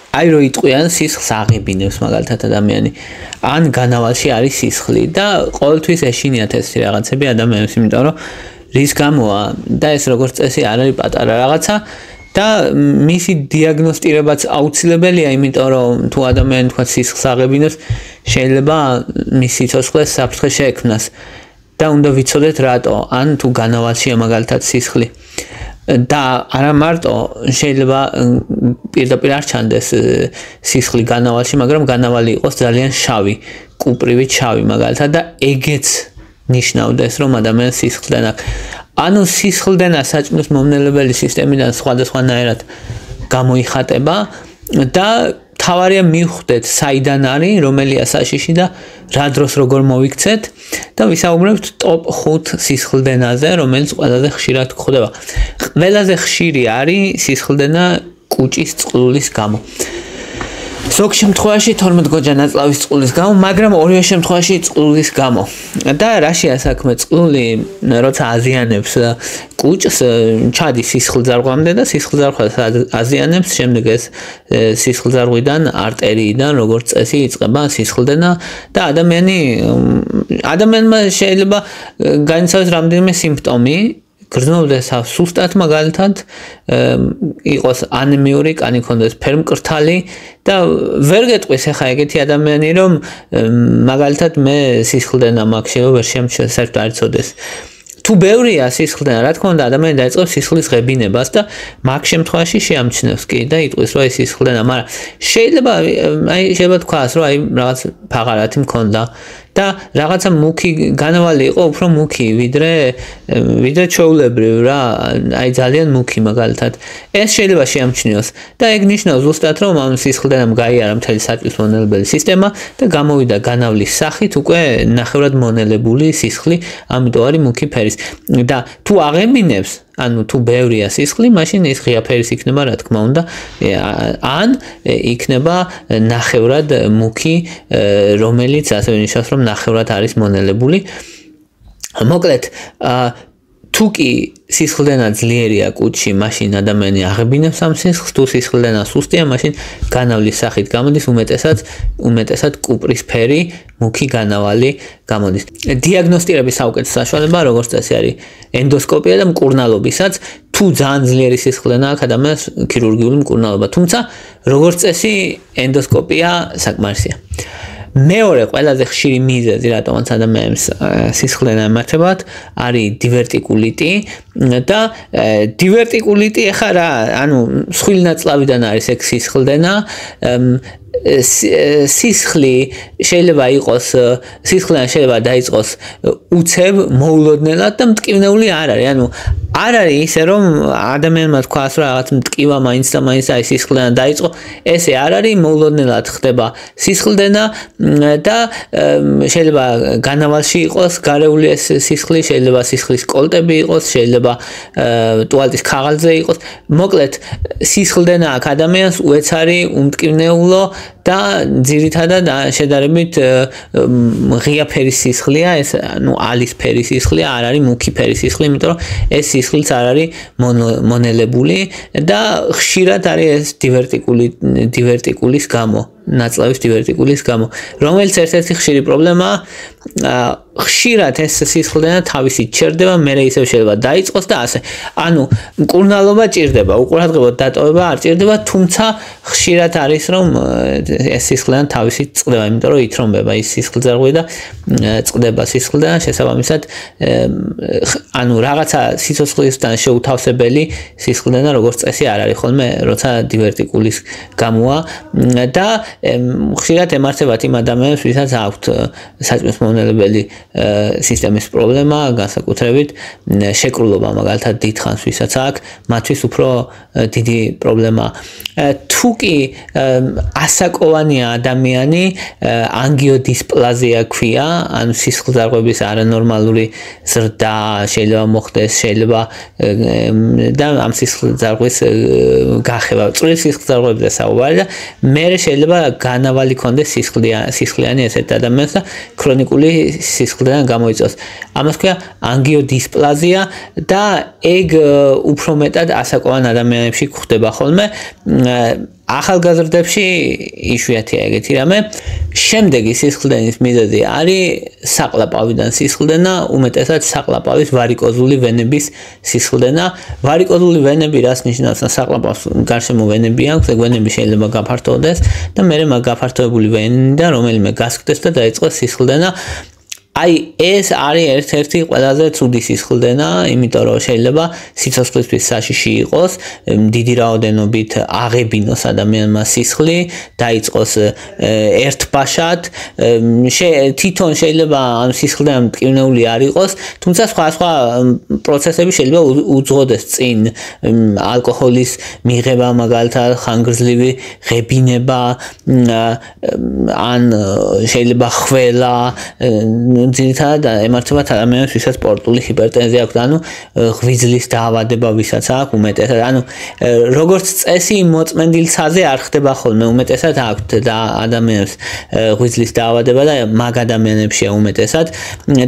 აი რო იტყვიან სისხლს აღებინებს მაგალითად ადამიანი ან განავალში არის სისხლი და ყოველთვის ეშინიათ ეს რაღაცები ადამიანებს იმიტომ რომ რის გამოა და ეს როგორც წესი არ არის პატარა რაღაცა და მისი დიაგნოსტირებაც აუცილებელია იმიტომ რომ თუ ადამიანი თქვა სისხლს აღებინებს შეიძლება მის სიცოცხლეს საფრთხე შეექმნას და უნდა ვიცოდეთ რატო ან თუ განავალშია მაგალითად სისხლი და არა მარტო შეიძლება პირდაპირ არ ჩანდეს სისხლი განავალში, მაგრამ განავალი იყოს ძალიან შავი, კუპრივით შავი მაგალითად და ეგეც ნიშნავდეს რომ ადამიანს სისხლდენ აქვს. ანუ სისხლდენა საჭმლის მომნელებელი სისტემიდან სხვადასხვანაირად გამოიხატება და თავარია მივხვდეთ საიდან არის, რომელია საშიში და რა დროს როგორ მოვიქცეთ და ვისაუბრებთ ტოპ 5 სისხლდენაზე, რომელიც ყველაზე ხშირად გვხვდება. ყველაზე ხშირი არის სისხლდენა კუჭის წყლულის გამო. ზოგ შემთხვევაში 12 გოჯანაწლავის წყლულის გამო, მაგრამ ორივე შემთხვევაში წყლულის გამო. და რაშია საქმე წყლული, როცა აზიანებს კუჭს, ჩადის სისხლძარღვამდე და სისხლძარღვას აზიანებს, შემდეგ ეს სისხლძარღვიდან, არტერიიდან, როგორც წესი, იწყება სისხლდენა და ადამიანმა შეიძლება განიცადოს რამდენიმე სიმპტომი, გრძნობდეს სუსტად მაგალითად, იყოს ანემიური, კანი ქონდეს ფერმკრთალი და ვერ გეტყვის ახლა ეგეთი ადამიანი რომ მაგალითად მე სისხლდენა მაქვს, ვერ შემჩნევს საერთოდ არ იცოდეს. თუ ბევრია სისხლდენა, რა თქმა უნდა ადამიანი დაიწყებს სისხლის ღებინებას და მაგ შემთხვევაში შეამჩნევს კი და იტყვის რომ ეს სისხლდენა, მაგრამ შეიძლება თქვას რომ რაღაც ფაღარათი მქონდა და რაღაცა მუქი განავალი იყო უფრო მუქი ვიდრე ჩვეულებრივ რა, აი ძალიან მუქი მაგალითად. ეს შეიძლება შეამჩნიოს და ეგ ნიშნავს ზუსტად რომ ამ სისხლდენამ გაიარა მთელი საჭმლის მონელებელი სისტემა და გამოვიდა განავლის სახით უკვე ნახევრად მონელებული სისხლი, ამიტომ არის მუქი ფერის. და თუ აღემინებს ანუ თუ ბევრია სისხლი, მაშინ ის ღია ფერის იქნება, რა თქმა უნდა, ან იქნება ნახევრად მუქი, რომელიც ასევე ნიშნავს, რომ ნახევრად არის მონელებული. მოკლედ, თუ კი სისხლდენა ძლიერია კუჭში, მაშინ ადამიანი აღებინებს ამ სისხლს, თუ სისხლდენა სუსტია, მაშინ განავლის სახით გამოდის, უმეტესად კუპრისფერი, მუქი განავალი გამოდის. დიაგნოსტირების საუკეთესო საშუალება, როგორც წესი, არის ენდოსკოპია და მკურნალობისაც, თუ ძალიან ძლიერი სისხლდენა აქვს ადამიანს ქირურგიული მკურნალობა, თუმცა როგორც წესი ენდოსკოპია საკმარისია. მეორე ყველაზე ხშირი მიზეზი, რატომაც ადამიანებს სისხლდენა ემართებათ, არის დივერტიკულიტი და დივერტიკულიტი ახლა რა, ანუ მსხვილი ნაწლავიდან არის ეგ სისხლდენა, სისხლი შეიძლება იყოს, სისხლდენა შეიძლება დაიწყოს უცებ, მოულოდნელად და მტკივნეული არ არის, ანუ არ არის ისე რომ ადამიანმა თქვას რომ რაღაც მტკივა მაინც და მაინც აი სისხლდენა დაიწყო, ესე არ არის, მოულოდნელად ხდება სისხლდენა და შეიძლება განავალში იყოს გარეული ეს სისხლი, შეიძლება სისხლის კოლტები იყოს, შეიძლება ტუალეტის ქაღალდზე იყოს. მოკლედ, სისხლდენა აქ ადამიანს უეცარი, უმტკივნეულო და ძირითადად შედარებით ღია ფერის სისხლია, ეს ანუ ალის ფერის სისხლია, არ არის მუქი ფერის სისხლი, იმიტომ რომ ეს სისხლიც არ არის მონელებული და ხშირად არის ეს დივერტიკულის გამო, ნაწლავის დივერტიკულის გამო, რომელიც ერთ-ერთი ხშირი პრობლემაა. ხშირად ეს სისხლდენა თავისით ჩერდება, მერე ისევ შეიძლება დაიწყოს და ასე. ანუ მკურნალობა ჭირდება, უყურადღებოდ დატოვება არ ჭირდება, თუმცა ხშირად არის რომ ეს სისხლდენა თავისით წყდება, იმიტომ რომ ითრომბება ის სისხლძარღვი და წყდება სისხლდენა, შესაბამისად ანუ რაღაცა სიცოცხლისგან შეუთავსებელი სისხლდენა როგორც წესი არ არის ხოლმე, როცა დივერტიკულის გამოა და ხშირად ემართებათ იმ ადამიანებს, ვისაც აქვთ საჭმლის მომნელებელი სისტემის პრობლემა, განსაკუთრებით შეკრულობა მაგალითად დიდხანს ვისაც აქვს, მათთვის უფრო დიდი პრობლემა. თუ კი ასაკოვანია ადამიანი, ანგიოდისპლაზია ქვია, ანუ სისხლძარღვების არანორმალური ზრდა შეიძლება მოხდეს, შეიძლება და ამ სისხლძარღვის გახება, წვრილი სისხლძარღვებზე საუბარი და მერე შეიძლება განავალი ქონდეს სისხლიანი ესეთ ადამიანს და ქრონიკული სისხლის სისხლდენა გამოიწვევს. ამას ქვია ანგიოდისპლაზია და ეგ უფრო მეტად ასაკოვან ადამიანებში გვხდება ხოლმე. ახალგაზრდებში იშვიათია ეგეთი რამე. შემდეგი სისხლდენის მიზეზი არის საყლაპავიდან სისხლდენა, უმეტესად საყლაპავის ვარიკოზული ვენების სისხლდენა. ვარიკოზული ვენები რას ნიშნავს? საყლაპავს გარშემო ვენები აქვს, ეგ ვენები შეიძლება გაფართოვდეს და მერე მაგ გაფართოებული ვენიდან რომელიმე გასკდეს და დაიწყოს სისხლდენა. აი ეს არის ერთ-ერთი ყველაზე ცუდი სისხლდენა, იმიტომ რომ შეიძლება სიცოცხლისთვის საშიში იყოს, დიდი რაოდენობით აღებინოს ადამიანმა სისხლი, დაიწყოს ერთბაშად, თვითონ შეიძლება ამ სისხლდენა მტკივნეული არ იყოს, თუმცა სხვა პროცესები შეიძლება უძღოდეს წინ, ალკოჰოლის მიღება, მაგალითად, ხანგრძლივი ღებინება, ან შეიძლება ხველა, ძირითადად ემართებათ ადამიანებს, ვისაც სპორტული ჰიპერტენზია აქვს, ანუ ღვიძლის დაავადება, ვისაც აქვს უმეტესად, ანუ როგორც წესი მოწმენდილცაზე არ ხდება ხოლმე, უმეტესად აქვს და ადამიანებს ღვიძლის დაავადება და მაგ ადამიანებშია უმეტესად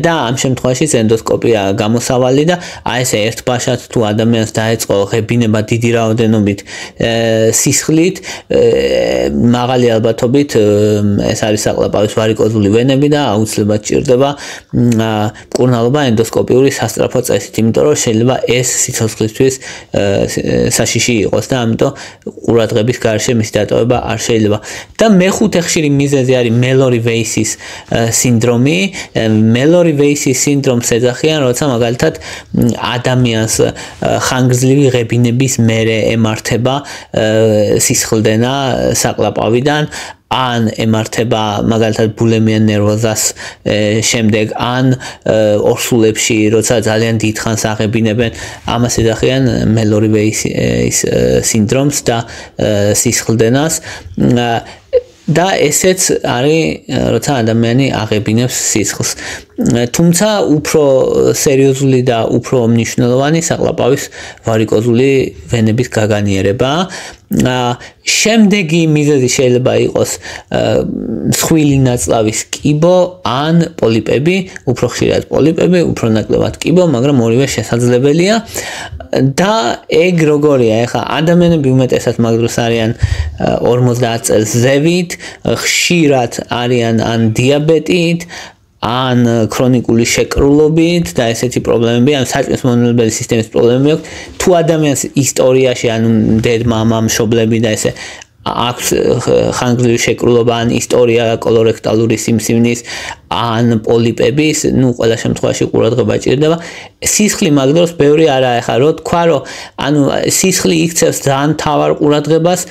და ამ შემთხვევაში ენდოსკოპია გამოსავალი და აი ესე ერთბაშად თუ ადამიანს დაეწყო ღებინება დიდი რაოდენობით სისხლით, მაღალი ალბათობით ეს არის საყლაპავის ვარიკოზული ვენები და აუცილებლად ჭირდება მკურნალობა ენდოსკოპიური სასწრაფო წესით, იმიტომ რომ შეიძლება ეს სიცოცხლისთვის საშიში იყოს და ამიტომ ყურადღების გარშე მისი დატოვება არ შეიძლება. და მეხუთე ხშირი მიზეზი არის მელორი-ვეისის სინდრომი. მელორი-ვეისის სინდრომს ეძახიან, როცა მაგალითად ადამიანს ხანგრძლივი ღებინების მერე ემართება სისხლდენა საყლაპავიდან, ან ემართება მაგალითად ბულიმიან ნერვოზას შემდეგ, ან ორსულებში, როცა ძალიან დიდ ხანს აღებინებენ, ამას ეძახიან მელორი-ვეისის სინდრომს და სისხლდენას. და ესეც არის, როცა ადამიანი აღებინებს სისხლს. თუმცა უფრო სერიოზული და უფრო მნიშვნელოვანი საყლაპავის ვარიკოზული ვენების გაგანიერება. შემდეგი მიზეზი შეიძლება იყოს მსხვილი ნაწლავის კიბო ან პოლიპები, უფრო ხშირად პოლიპები, უფრო ნაკლებად კიბო, მაგრამ ორივე შესაძლებელია. და ეგ როგორია, ეხლა ადამიანები უმეტესად მაგ დროს არიან 50 წელს ზევით, ხშირად არიან ან დიაბეტით, ან ქრონიკული შეკრულობით და ესეთი პრობლემები, ან საჭმელმონელებელი სისტემის პრობლემები აქვს. თუ ადამიანს ისტორიაში, ანუ დედ-მამა, მშობლები და ესე აქვს ხანგრძლივი შეკრულობა, ან ისტორია კოლორექტალური სიმსივნის, ან პოლიპების, ნუ ყველა შემთხვევაში ყურადღება ჭირდება. სისხლი მაგ დროს ბევრი არაა, ეხლა რო თქვა, რომ ანუ სისხლი იქცევს ძალიან მთავარ ყურადღებას,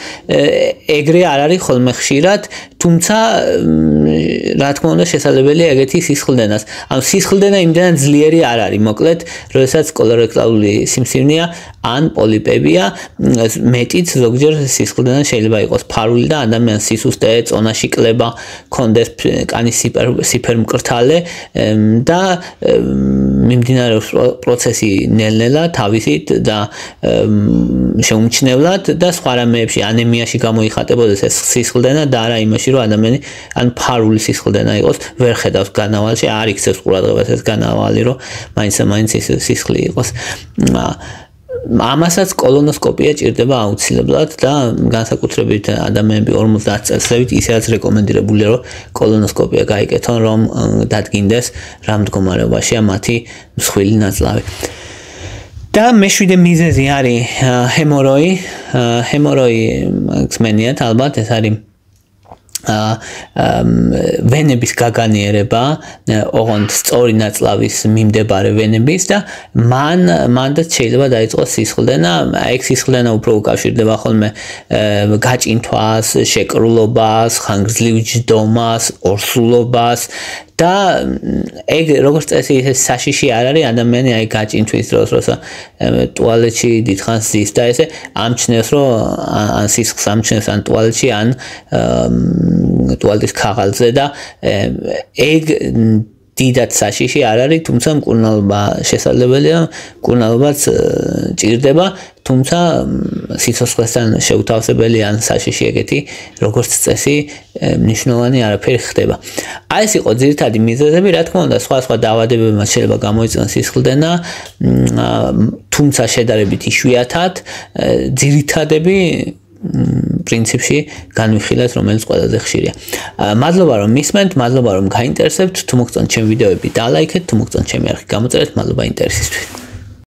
ეგრე არ არის ხოლმე ხშირად, თუმცა რა თქმა უნდა შესაძლებელია ეგეთი სისხლდენას. ანუ სისხლდენა იმდენად ძლიერი არ არის, მოკლედ, როდესაც კოლორექტალური სიმსივნეა ან პოლიპებია, მეტიც ზოგჯერ სისხლდენა შეიძლება იყოს ფარული და ადამიანს სისუსტე, წონაში კლება, კონდეს კანის სიფერმკრთალე და მიმდინარეობს პროცესი ნელ-ნელა, თავისით და შეუმჩნევლად და სხვა რამეებში ანემიაში გამოიხატებოდეს ეს სისხლდენა და არა იმაში, რომ ადამიანი ან ფარული სისხლდენა იყოს, ვერ ხედავს განავალში, არ იქცევს ყურადღებას ეს განავალი, რომ მაინც სისხლი იყოს. ამასაც კოლონოსკოპია ჭირდება აუცილებლად და განსაკუთრებით ადამიანები 50 წელს ზევით ისედაც რეკომენდირებულია, რომ კოლონოსკოპია გაიკეთონ, რომ დადგინდეს რა მდგომარეობაშია მათი მსხვილი ნაწლავი. და მეშვიდე მიზეზი არის ჰემოროი. ჰემოროი გსმენიათ ალბათ, ეს არის ვენების გაგანიერება, ოღონდ სწორი ნაწლავის მიმდებარე ვენების და მანდაც შეიძლება დაიწყოს სისხლდენა. ეგ სისხლდენა უფრო უკავშირდება ხოლმე გაჭინთვას, შეკრულობას, ხანგრძლივ ჯდომას, ორსულობას და ეგ როგორც წესი საშიში არ არის, ადამიანი აი გაჭინთვის დროს, როცა ტუალეტში დიდხანს ზის და ესე ამჩნევს, რომ ან სისხლს ამჩნევს ან ტუალეტში, ან ტუალეტის ქაღალდზე და ეგ დიდად საშიში არ არის, თუმცა მკურნალობა შესაძლებელია, მკურნალობაც ჭირდება, თუმცა სიცოცხლესთან შეუთავსებელი ან საშიში ეგეთი როგორც წესი მნიშვნელოვანი არაფერი ხდება. აი ეს იყო ძირითადი მიზეზები, რა თქმა უნდა, სხვა დაავადებებმა შეიძლება გამოიწვიოს სისხლდენა, თუმცა შედარებით იშვიათად, ძირითადები პრინციპში განვიხილეთ, რომელიც ყველაზე ხშირია. მადლობა რომ მისმენთ, მადლობა რომ გაინტერესებთ, თუ მოგწონთ ჩემი ვიდეოები დალაიქეთ, თუ მოგწონთ ჩემი არხი გამოწერეთ, მადლობა ინტერესისთვის.